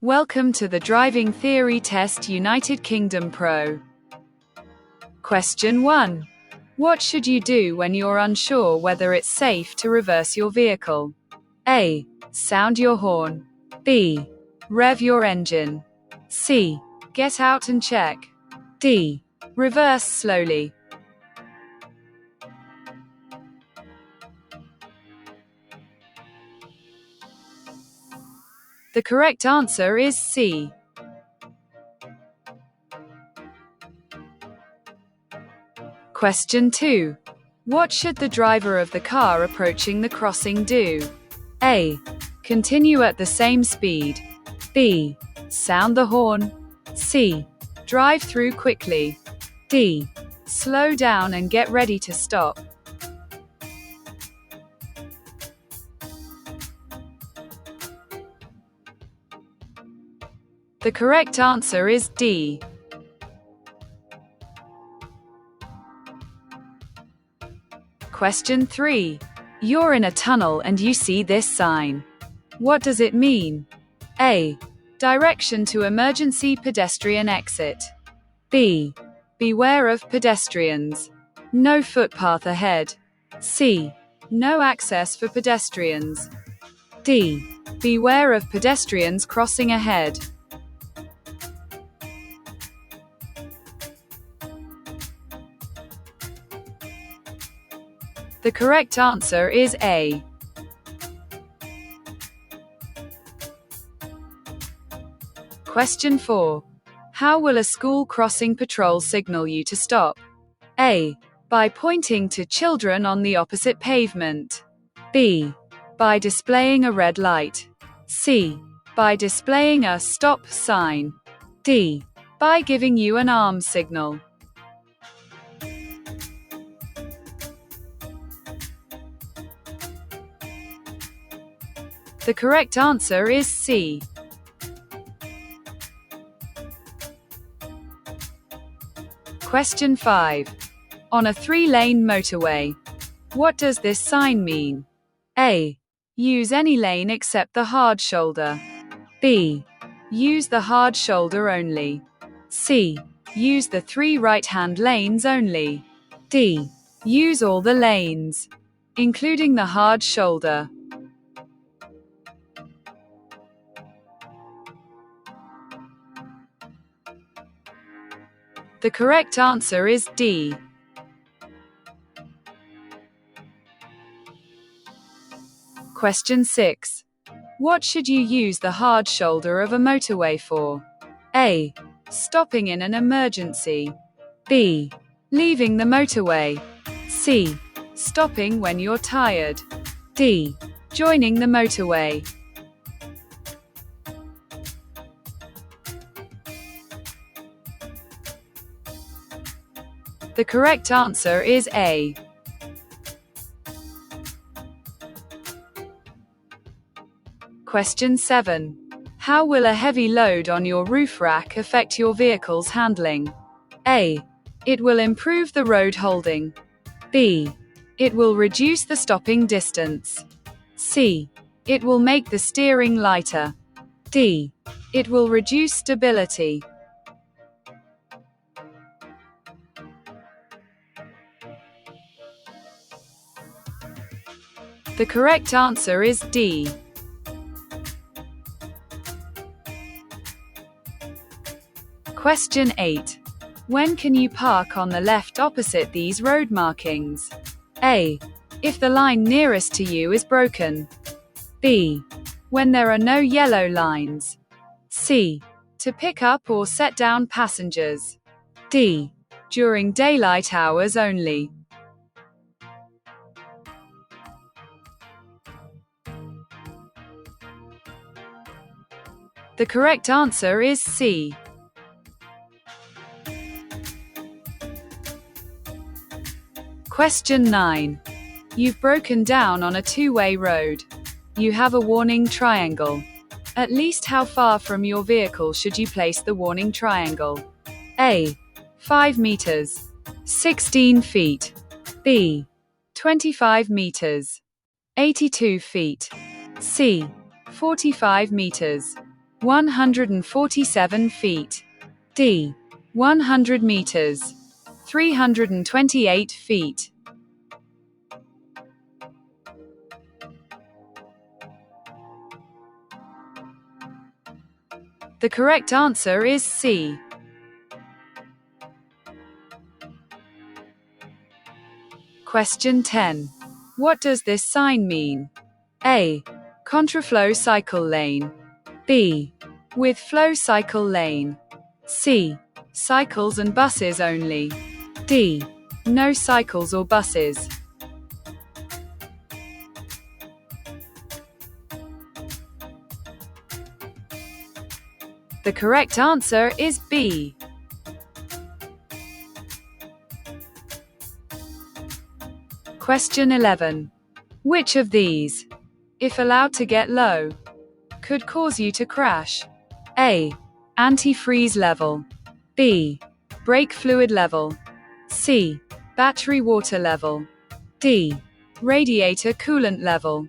Welcome to the Driving Theory Test United Kingdom Pro. Question 1. What should you do when you're unsure whether it's safe to reverse your vehicle? A. Sound your horn. B. Rev your engine. C. Get out and check. D. Reverse slowly. The correct answer is C. Question 2. What should the driver of the car approaching the crossing do? A. Continue at the same speed. B. Sound the horn. C. Drive through quickly. D. Slow down and get ready to stop. The correct answer is D. Question 3. You're in a tunnel and you see this sign. What does it mean? A. Direction to emergency pedestrian exit. B. Beware of pedestrians. No footpath ahead. C. No access for pedestrians. D. Beware of pedestrians crossing ahead. The correct answer is A. Question 4. How will a school crossing patrol signal you to stop? A. By pointing to children on the opposite pavement. B. By displaying a red light. C. By displaying a stop sign. D. By giving you an arm signal. The correct answer is C. Question 5. On a 3-lane motorway, what does this sign mean? A. Use any lane except the hard shoulder. B. Use the hard shoulder only. C. Use the 3 right-hand lanes only. D. Use all the lanes, including the hard shoulder. The correct answer is D. Question 6. What should you use the hard shoulder of a motorway for? A. Stopping in an emergency. B. Leaving the motorway. C. Stopping when you're tired. D. Joining the motorway. The correct answer is A. Question 7. How will a heavy load on your roof rack affect your vehicle's handling? A. It will improve the road holding. B. It will reduce the stopping distance. C. It will make the steering lighter. D. It will reduce stability. The correct answer is D. Question 8. When can you park on the left opposite these road markings? A. If the line nearest to you is broken. B. When there are no yellow lines. C. To pick up or set down passengers. D. During daylight hours only. The correct answer is C. Question 9. You've broken down on a 2-way road. You have a warning triangle. At least how far from your vehicle should you place the warning triangle? A. 5 meters. 16 feet. B. 25 meters. 82 feet. C. 45 meters. 147 feet. D. 100 meters. 328 feet. The correct answer is C. Question 10. What does this sign mean? A. Contraflow cycle lane. B. With flow cycle lane. C. Cycles and buses only. D. No cycles or buses. The correct answer is B. Question 11. Which of these, if allowed to get low, could cause you to crash? A. Antifreeze level. B. Brake fluid level. C. Battery water level. D. Radiator coolant level.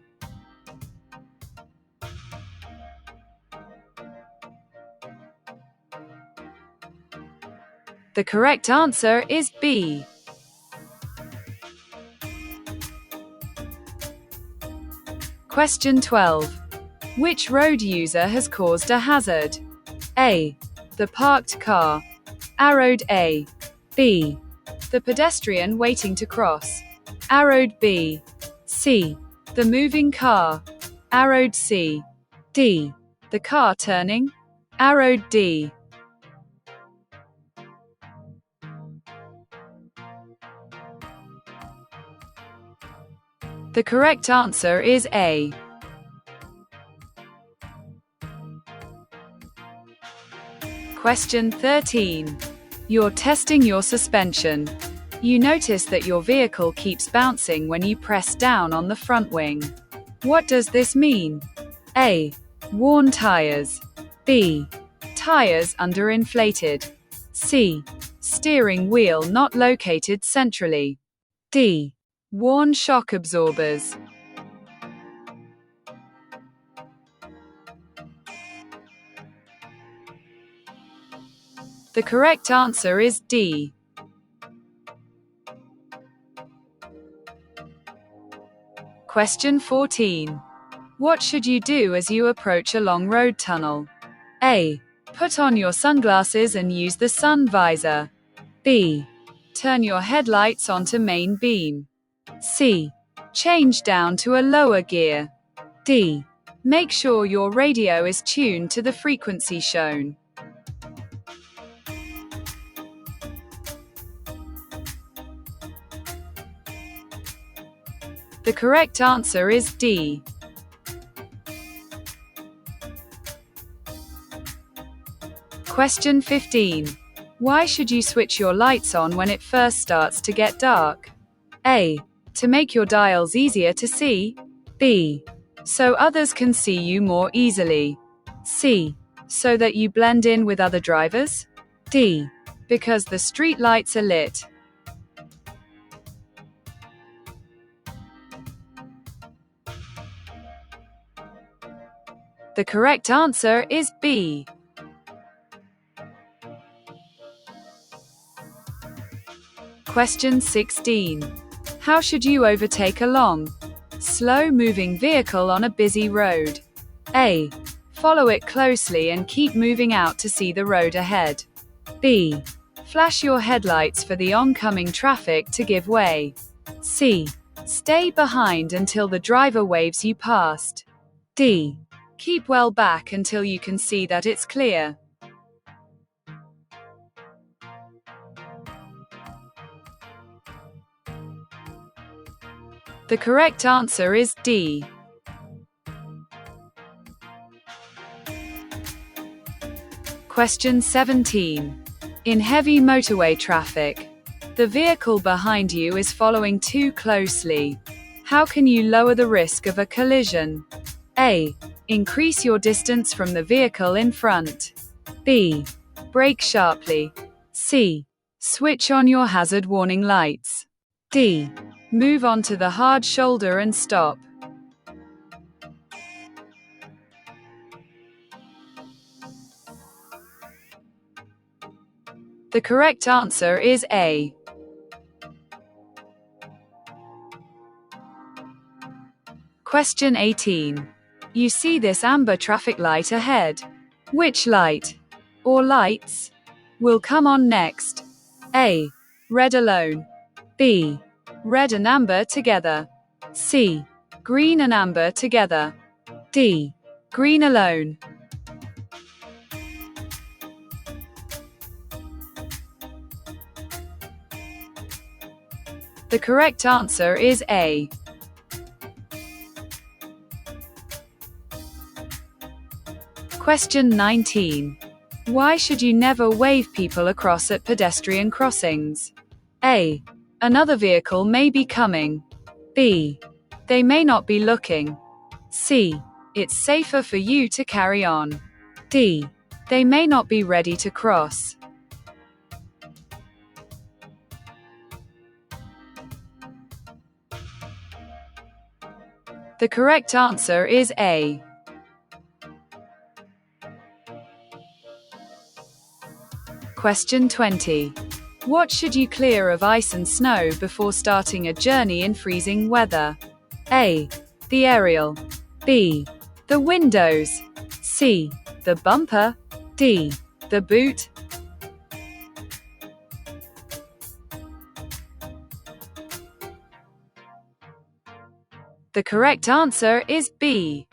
The correct answer is B. Question 12. Which road user has caused a hazard? A. The parked car. Arrowed A. B. The pedestrian waiting to cross. Arrowed B. C. The moving car. Arrowed C. D. The car turning. Arrowed D. The correct answer is A. Question 13. You're testing your suspension. You notice that your vehicle keeps bouncing when you press down on the front wing. What does this mean? A. Worn tires. B. Tires underinflated. C. Steering wheel not located centrally. D. Worn shock absorbers. The correct answer is D. Question 14. What should you do as you approach a long road tunnel? A. Put on your sunglasses and use the sun visor. B. Turn your headlights onto main beam. C. Change down to a lower gear. D. Make sure your radio is tuned to the frequency shown. The correct answer is D. Question 15. Why should you switch your lights on when it first starts to get dark? A. To make your dials easier to see. B. So others can see you more easily. C. So that you blend in with other drivers. D. Because the street lights are lit. The correct answer is B. Question 16. How should you overtake a long, slow-moving vehicle on a busy road? A. Follow it closely and keep moving out to see the road ahead. B. Flash your headlights for the oncoming traffic to give way. C. Stay behind until the driver waves you past. D. Keep well back until you can see that it's clear. The correct answer is D. Question 17. In heavy motorway traffic, the vehicle behind you is following too closely. How can you lower the risk of a collision? A. Increase your distance from the vehicle in front. B. Brake sharply. C. Switch on your hazard warning lights. D. Move onto the hard shoulder and stop. The correct answer is A. Question 18. You see this amber traffic light ahead. Which light, or lights, will come on next? A. Red alone. B. Red and amber together. C. Green and amber together. D. Green alone. The correct answer is A. Question 19. Why should you never wave people across at pedestrian crossings? A. Another vehicle may be coming. B. They may not be looking. C. It's safer for you to carry on. D. They may not be ready to cross. The correct answer is A. Question 20. What should you clear of ice and snow before starting a journey in freezing weather? A. The aerial. B. The windows. C. The bumper. D. The boot. The correct answer is B.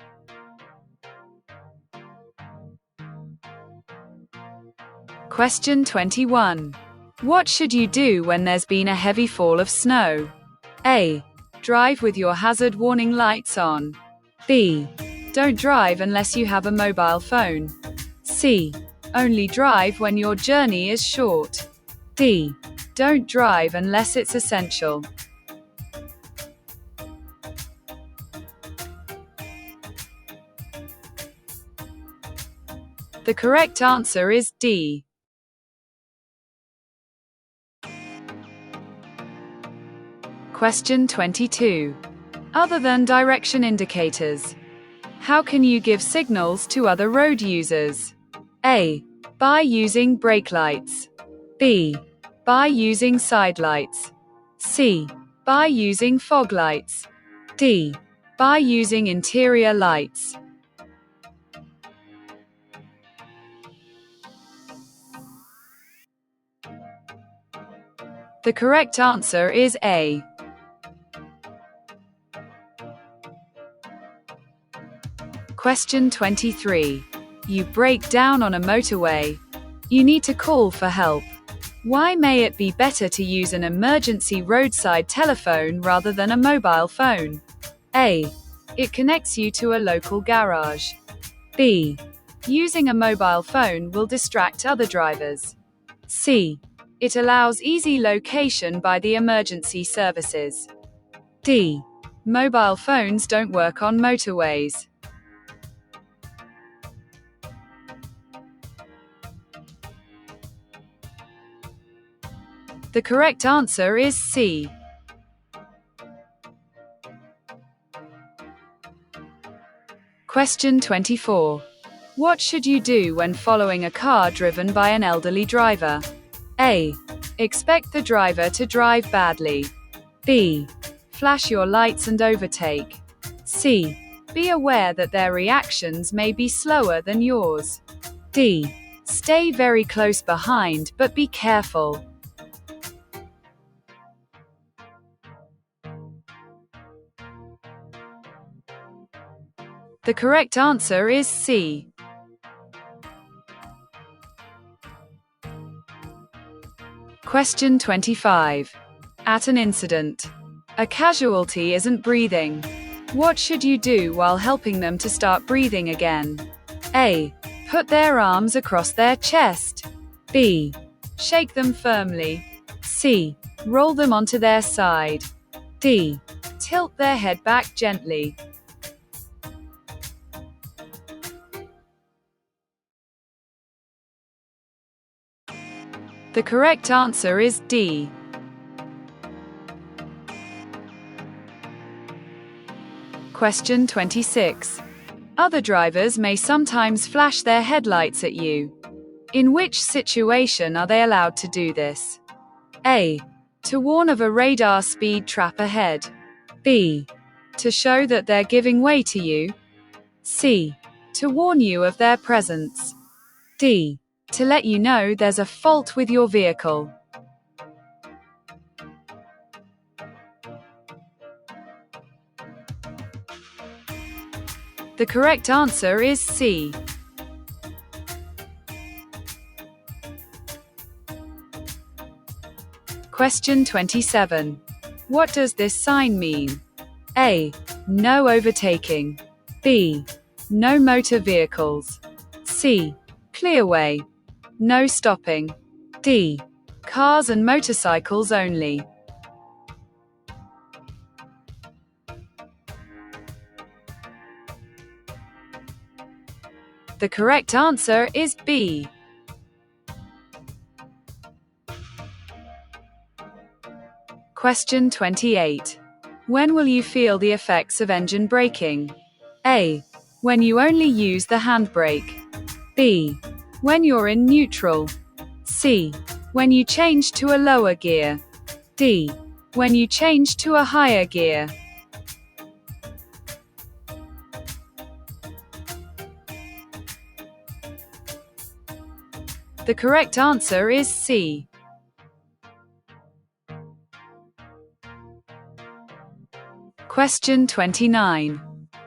Question 21. What should you do when there's been a heavy fall of snow? A. Drive with your hazard warning lights on. B. Don't drive unless you have a mobile phone. C. Only drive when your journey is short. D. Don't drive unless it's essential. The correct answer is D. Question 22. Other than direction indicators, how can you give signals to other road users? A. By using brake lights. B. By using side lights. C. By using fog lights. D. By using interior lights. The correct answer is A. Question 23. You break down on a motorway. You need to call for help. Why may it be better to use an emergency roadside telephone rather than a mobile phone? A. It connects you to a local garage. B. Using a mobile phone will distract other drivers. C. It allows easy location by the emergency services. D. Mobile phones don't work on motorways. The correct answer is C. Question 24. What should you do when following a car driven by an elderly driver? A. Expect the driver to drive badly. B. Flash your lights and overtake. C. Be aware that their reactions may be slower than yours. D. Stay very close behind, but be careful. The correct answer is C. Question 25. At an incident, a casualty isn't breathing. What should you do while helping them to start breathing again? A. Put their arms across their chest. B. Shake them firmly. C. Roll them onto their side. D. Tilt their head back gently. The correct answer is D. Question 26. Other drivers may sometimes flash their headlights at you. In which situation are they allowed to do this? A. To warn of a radar speed trap ahead. B. To show that they're giving way to you. C. To warn you of their presence. D. To let you know there's a fault with your vehicle. The correct answer is C. Question 27. What does this sign mean? A. No overtaking. B. No motor vehicles. C. Clear way. No stopping. D. Cars and motorcycles only. The correct answer is B. Question 28. When will you feel the effects of engine braking? A. When you only use the handbrake. B. When you're in neutral. C. When you change to a lower gear. D. When you change to a higher gear. The correct answer is C. Question 29.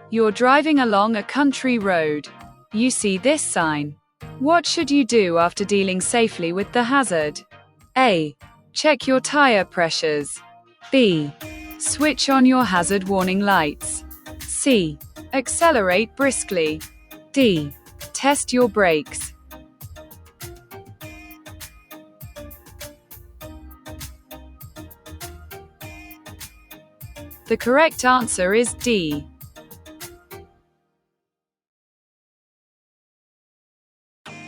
You're driving along a country road. You see this sign. What should you do after dealing safely with the hazard? A. Check your tire pressures. B. Switch on your hazard warning lights. C. Accelerate briskly. D. Test your brakes. The correct answer is D.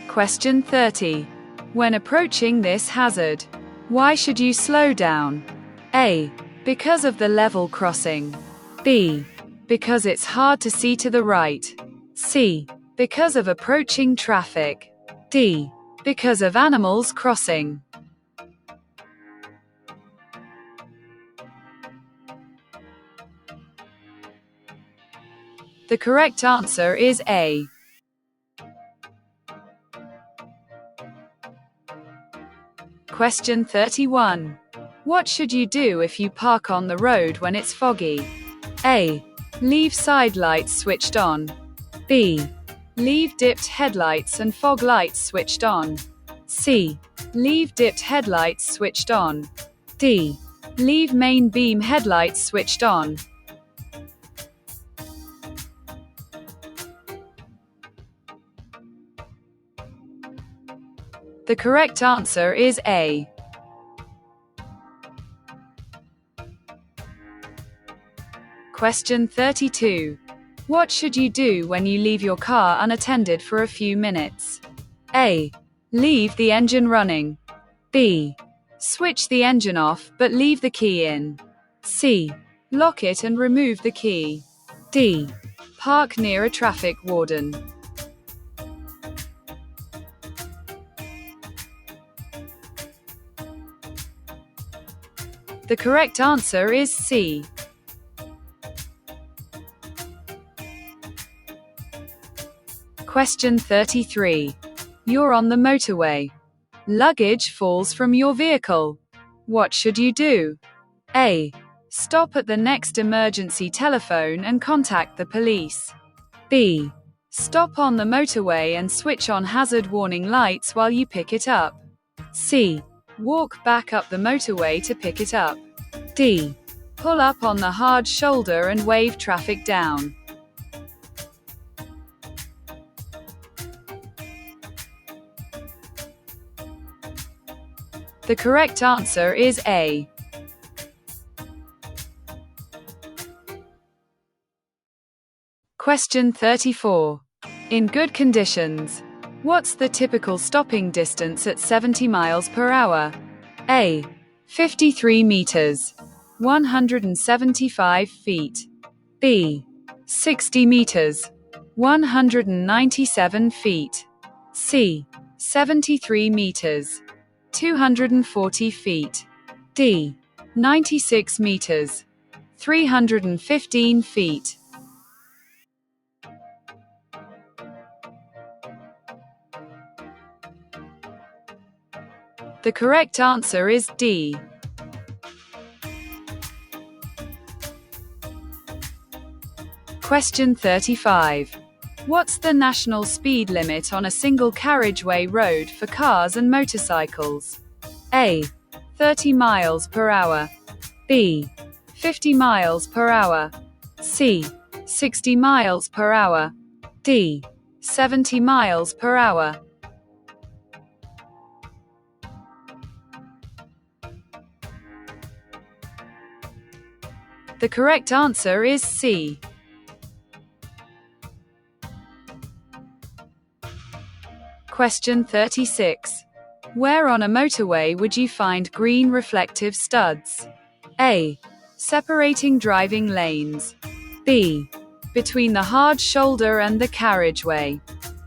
Question 30. When approaching this hazard, why should you slow down? A. Because of the level crossing. B. Because it's hard to see to the right. C. Because of approaching traffic. D. Because of animals crossing. The correct answer is A. Question 31. What should you do if you park on the road when it's foggy? A. Leave side lights switched on. B. Leave dipped headlights and fog lights switched on. C. Leave dipped headlights switched on. D. Leave main beam headlights switched on. The correct answer is A. Question 32. What should you do when you leave your car unattended for a few minutes? A. Leave the engine running. B. Switch the engine off but leave the key in. C. Lock it and remove the key. D. Park near a traffic warden. The correct answer is C. Question 33. You're on the motorway. Luggage falls from your vehicle. What should you do? A. Stop at the next emergency telephone and contact the police. B. Stop on the motorway and switch on hazard warning lights while you pick it up. C. Walk back up the motorway to pick it up. D. Pull up on the hard shoulder and wave traffic down. The correct answer is A. Question 34. In good conditions, what's the typical stopping distance at 70 miles per hour? A. 53 meters. 175 feet. B. 60 meters. 197 feet. C. 73 meters. 240 feet. D. 96 meters. 315 feet. The correct answer is D. Question 35. What's the national speed limit on a single carriageway road for cars and motorcycles? A. 30 miles per hour. B. 50 miles per hour. C. 60 miles per hour. D. 70 miles per hour. The correct answer is C. Question 36. Where on a motorway would you find green reflective studs? A. Separating driving lanes. B. Between the hard shoulder and the carriageway.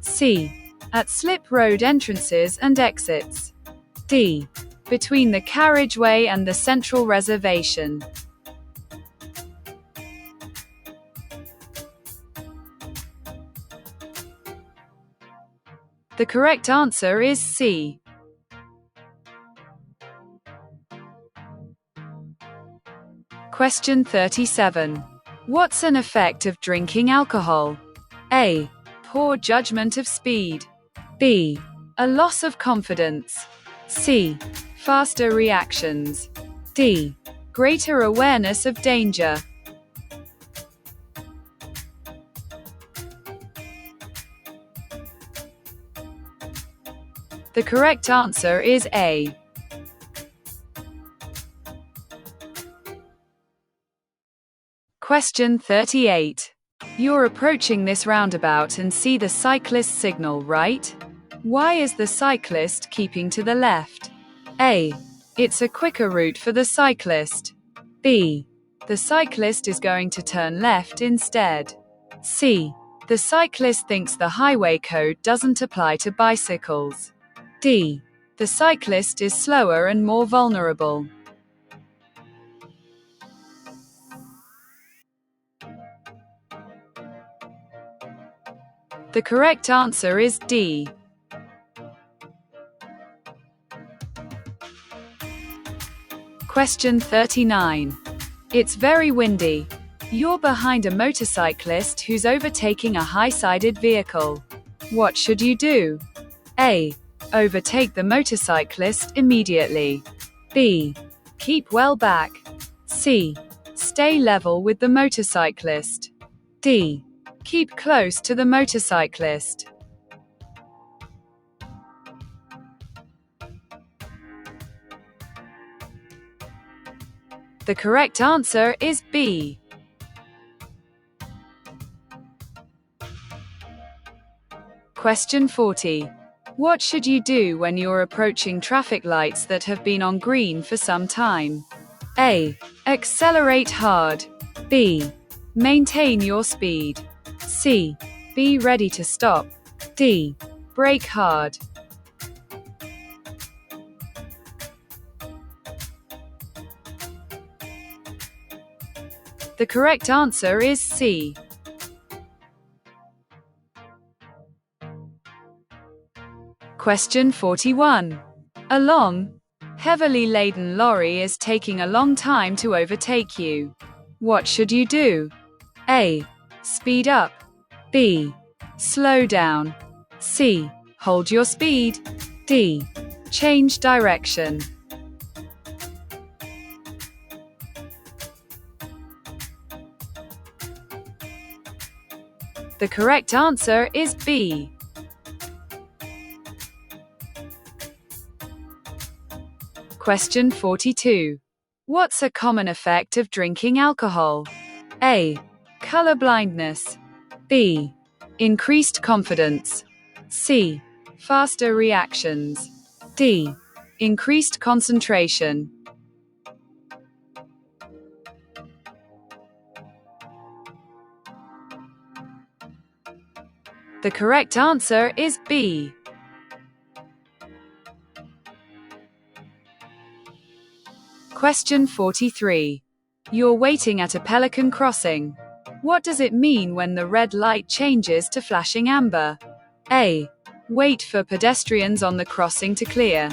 C. At slip road entrances and exits. D. Between the carriageway and the central reservation. The correct answer is C. Question 37. What's an effect of drinking alcohol? A. Poor judgment of speed. B. A loss of confidence. C. Faster reactions. D. Greater awareness of danger. The correct answer is A. Question 38. You're approaching this roundabout and see the cyclist signal, right? Why is the cyclist keeping to the left? A. It's a quicker route for the cyclist. B. The cyclist is going to turn left instead. C. The cyclist thinks the highway code doesn't apply to bicycles. D. The cyclist is slower and more vulnerable. The correct answer is D. Question 39. It's very windy. You're behind a motorcyclist who's overtaking a high-sided vehicle. What should you do? A. Overtake the motorcyclist immediately. B. Keep well back. C. Stay level with the motorcyclist. D. Keep close to the motorcyclist. The correct answer is B. Question 40. What should you do when you're approaching traffic lights that have been on green for some time? A. Accelerate hard. B. Maintain your speed. C. Be ready to stop. D. Brake hard. The correct answer is C. Question 41. A long, heavily laden lorry is taking a long time to overtake you. What should you do? A. Speed up. B. Slow down. C. Hold your speed. D. Change direction. The correct answer is B. Question 42. What's a common effect of drinking alcohol? A. Color blindness. B. Increased confidence. C. Faster reactions. D. Increased concentration. The correct answer is B. Question 43. You're waiting at a pelican crossing. What does it mean when the red light changes to flashing amber? A. Wait for pedestrians on the crossing to clear.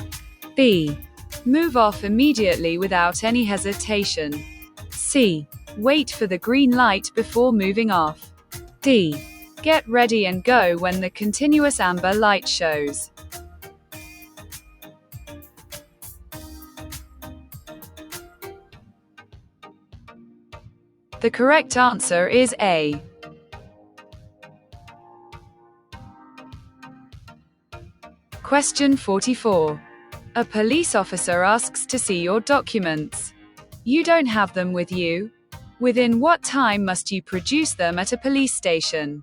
B. Move off immediately without any hesitation. C. Wait for the green light before moving off. D. Get ready and go when the continuous amber light shows. The correct answer is A. Question 44. A police officer asks to see your documents. You don't have them with you. Within what time must you produce them at a police station?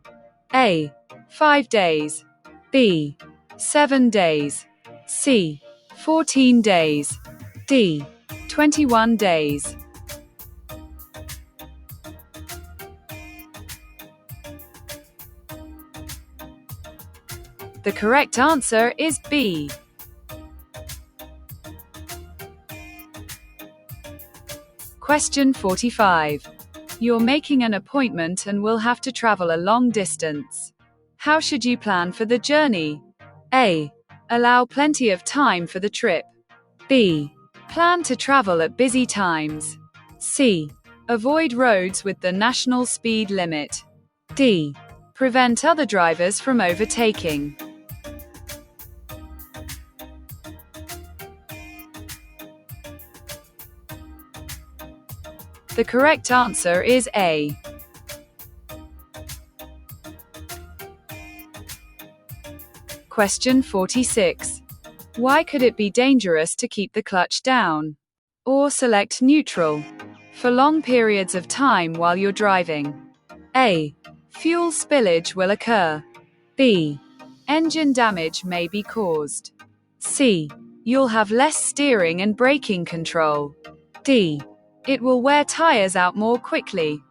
A. 5 days. B. 7 days. C. 14 days. D. 21 days. The correct answer is B. Question 45. You're making an appointment and will have to travel a long distance. How should you plan for the journey? A. Allow plenty of time for the trip. B. Plan to travel at busy times. C. Avoid roads with the national speed limit. D. Prevent other drivers from overtaking. The correct answer is A. Question 46. Why could it be dangerous to keep the clutch down? Or select neutral for long periods of time while you're driving? A. Fuel spillage will occur. B. Engine damage may be caused. C. You'll have less steering and braking control. D. It will wear tires out more quickly.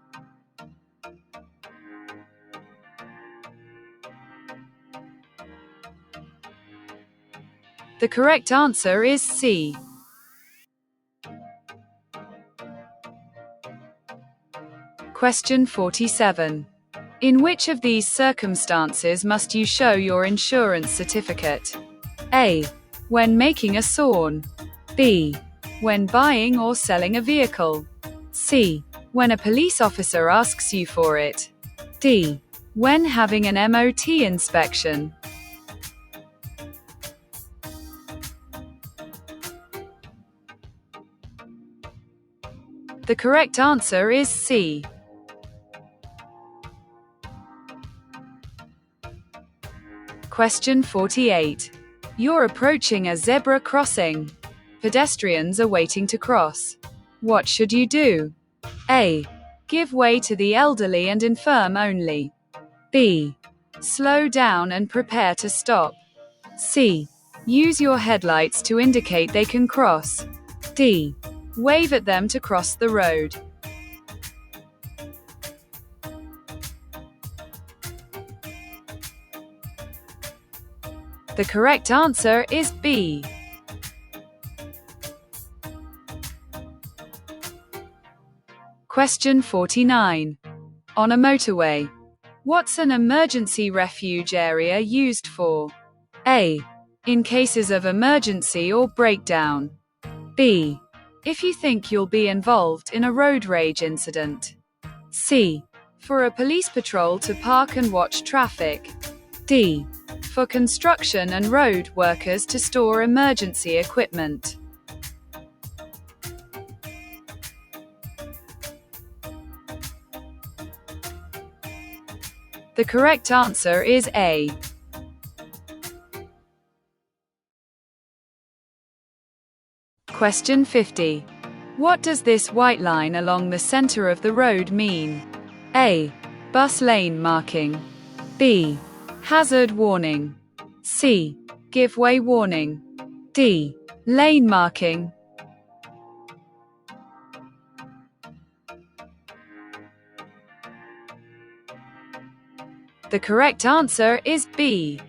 The correct answer is C. Question 47. In which of these circumstances must you show your insurance certificate? A. When making a sawn. B. When buying or selling a vehicle. C. When a police officer asks you for it. D. When having an MOT inspection. The correct answer is C. Question 48. You're approaching a zebra crossing. Pedestrians are waiting to cross. What should you do? A. Give way to the elderly and infirm only. B. Slow down and prepare to stop. C. Use your headlights to indicate they can cross. D. Wave at them to cross the road. The correct answer is B. Question 49. On a motorway, what's an emergency refuge area used for? A. In cases of emergency or breakdown. B. If you think you'll be involved in a road rage incident. C. For a police patrol to park and watch traffic. D. For construction and road workers to store emergency equipment. The correct answer is A. Question 50. What does this white line along the center of the road mean? A. Bus lane marking. B. Hazard warning. C. Give way warning. D. Lane marking. The correct answer is B.